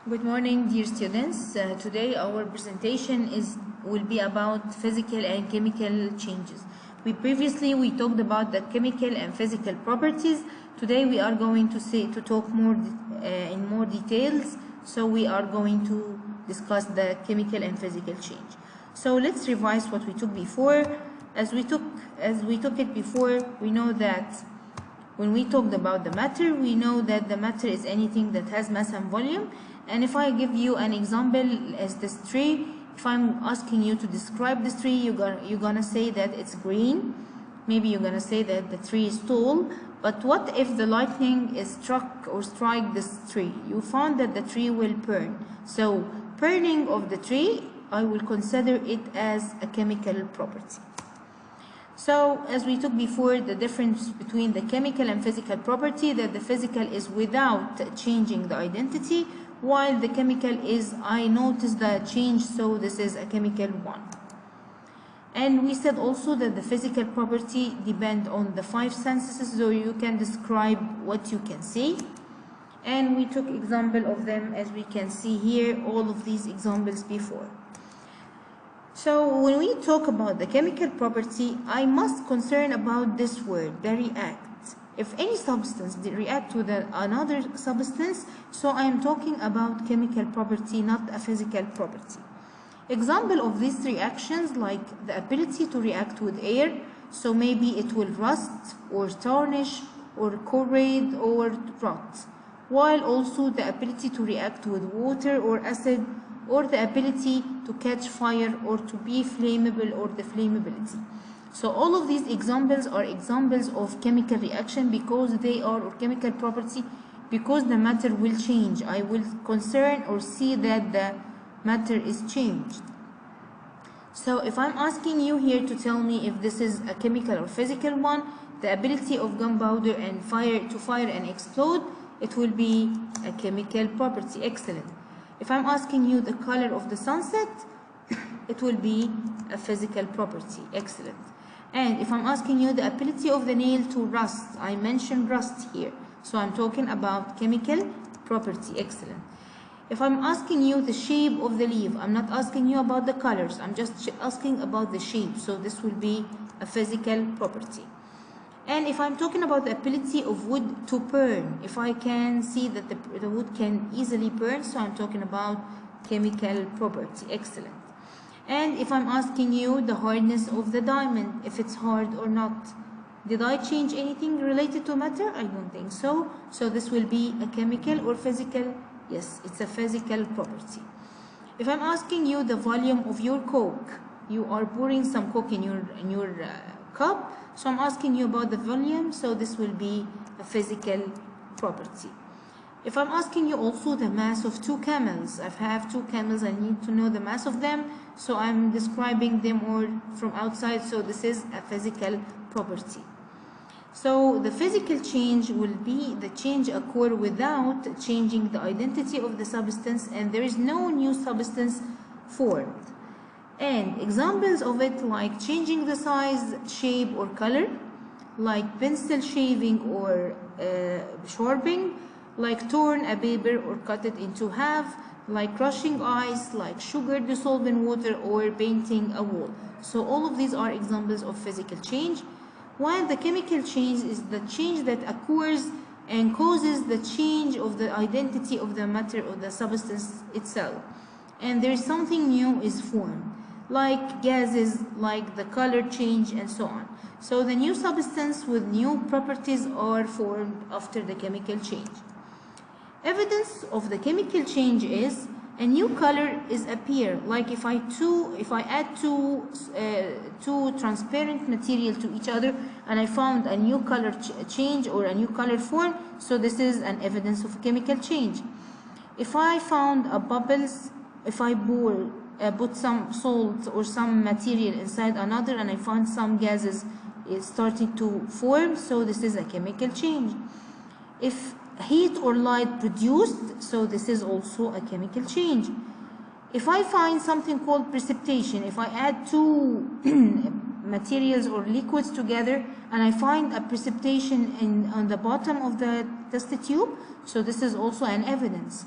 Good morning, dear students. Today our presentation will be about physical and chemical changes. We talked about the chemical and physical properties. Today we are going to talk more in more details. So we are going to discuss the chemical and physical change. So let's revise what we took before. As we took it before, we know that when we talked about the matter, we know that the matter is anything that has mass and volume. And if I give you an example as this tree, if I'm asking you to describe this tree, you're gonna say that it's green. Maybe you're gonna say that the tree is tall. But what if the lightning is strike this tree? You found that the tree will burn. So burning of the tree, I will consider it as a chemical property. So, as we took before, the difference between the chemical and physical property, that the physical is without changing the identity, while the chemical is, I notice the change, so this is a chemical one. And we said also that the physical property depend on the 5 senses, so you can describe what you can see. And we took example of them, as we can see here, all of these examples before. So when we talk about the chemical property, I must concern about this word, the react. If any substance react with another substance, so I am talking about chemical property, not a physical property. Example of these reactions, like the ability to react with air, so maybe it will rust or tarnish or corrode or rot, while also the ability to react with water or acid, or the ability to catch fire or to be flammable or the flammability. So all of these examples are examples of chemical reaction because they are or chemical property because the matter will change. I will concern or see that the matter is changed. So if I'm asking you here to tell me if this is a chemical or physical one, the ability of gunpowder and fire and explode, it will be a chemical property. Excellent. If I'm asking you the color of the sunset, it will be a physical property. Excellent. And if I'm asking you the ability of the nail to rust, I mentioned rust here. So I'm talking about chemical property. Excellent. If I'm asking you the shape of the leaf, I'm not asking you about the colors. I'm just asking about the shape. So this will be a physical property. And if I'm talking about the ability of wood to burn, if I can see that the wood can easily burn, so I'm talking about chemical property. Excellent. And if I'm asking you the hardness of the diamond, if it's hard or not, did I change anything related to matter? I don't think so. So this will be a chemical or physical? Yes, it's a physical property. If I'm asking you the volume of your Coke, you are pouring some Coke in your cup, so I'm asking you about the volume, so this will be a physical property. If I'm asking you also the mass of 2 camels, I have 2 camels, I need to know the mass of them, so I'm describing them all from outside, so this is a physical property. So the physical change will be the change occur without changing the identity of the substance, and there is no new substance formed. And examples of it, like changing the size, shape or color, like pencil shaving or sharpening, like torn a paper or cut it into half, like crushing ice, like sugar dissolved in water or painting a wall. So all of these are examples of physical change, while the chemical change is the change that occurs and causes the change of the identity of the matter or the substance itself. And there is something new is formed, like gases, like the color change and so on. So the new substance with new properties are formed after the chemical change. Evidence of the chemical change is a new color is appear, like if I add two transparent material to each other and I found a new color change or a new color form, so this is an evidence of chemical change. If I found a bubbles, if I put some salt or some material inside another and I find some gases starting to form, so this is a chemical change. If heat or light produced, so this is also a chemical change. If I find something called precipitation, if I add 2 materials or liquids together and I find a precipitation on the bottom of the test tube, so this is also an evidence.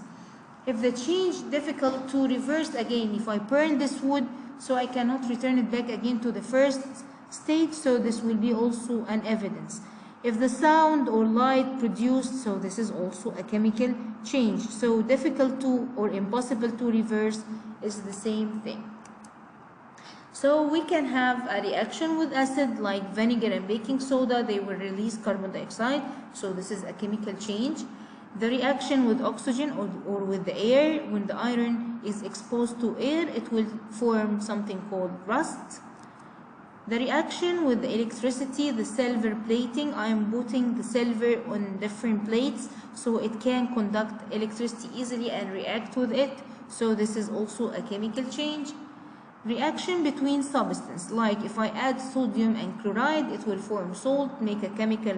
If the change difficult to reverse again, if I burn this wood, so I cannot return it back again to the first state, so this will be also an evidence. If the sound or light produced, so this is also a chemical change. So difficult to or impossible to reverse is the same thing. So we can have a reaction with acid like vinegar and baking soda. They will release carbon dioxide. So this is a chemical change. The reaction with oxygen or with the air, when the iron is exposed to air, it will form something called rust. The reaction with the electricity, the silver plating, I am putting the silver on different plates so it can conduct electricity easily and react with it. So this is also a chemical change. Reaction between substances, like if I add sodium and chloride, it will form salt, make a chemical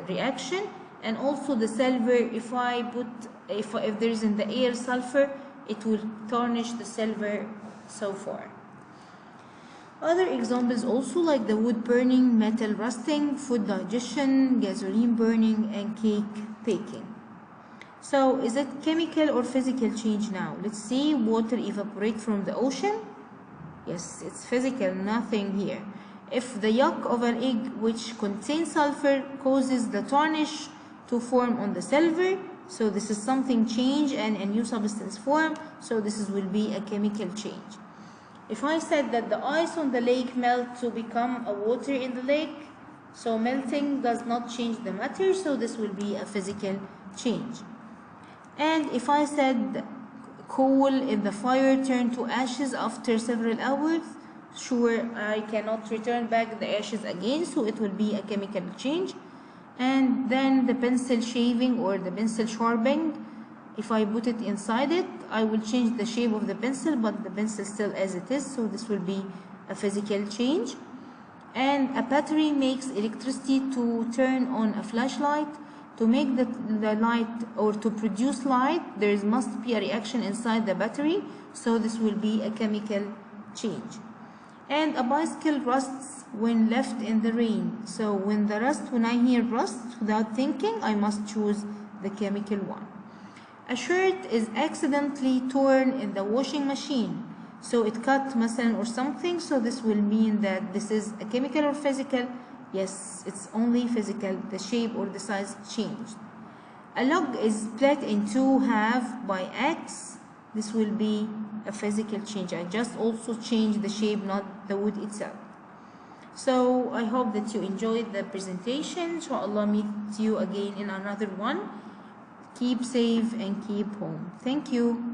reaction. And also the silver, if there is in the air sulfur, it will tarnish the silver so far. Other examples also like the wood burning, metal rusting, food digestion, gasoline burning, and cake baking. So is it chemical or physical change now? Let's see. Water evaporate from the ocean. Yes, it's physical, nothing here. If the yolk of an egg which contains sulfur causes the tarnish to form on the silver, so this is something change and a new substance form, so this will be a chemical change. If I said that the ice on the lake melt to become a water in the lake, so melting does not change the matter, so this will be a physical change. And if I said coal in the fire turned to ashes after several hours, sure, I cannot return back the ashes again, so it will be a chemical change. And then the pencil shaving or the pencil sharpening, if I put it inside it, I will change the shape of the pencil, but the pencil still as it is, so this will be a physical change. And a battery makes electricity to turn on a flashlight. To make the light or to produce light, there must be a reaction inside the battery, so this will be a chemical change. And a bicycle rusts when left in the rain. So when I hear rust, without thinking, I must choose the chemical one. A shirt is accidentally torn in the washing machine, so it cut مثلا or something, so this will mean that this is a chemical or physical. Yes, it's only physical, the shape or the size changed. A log is split in two halves by axe. This will be a physical change. I just also changed the shape, not the wood itself. So I hope that you enjoyed the presentation. Inshallah, meet you again in another one. Keep safe and keep home. Thank you.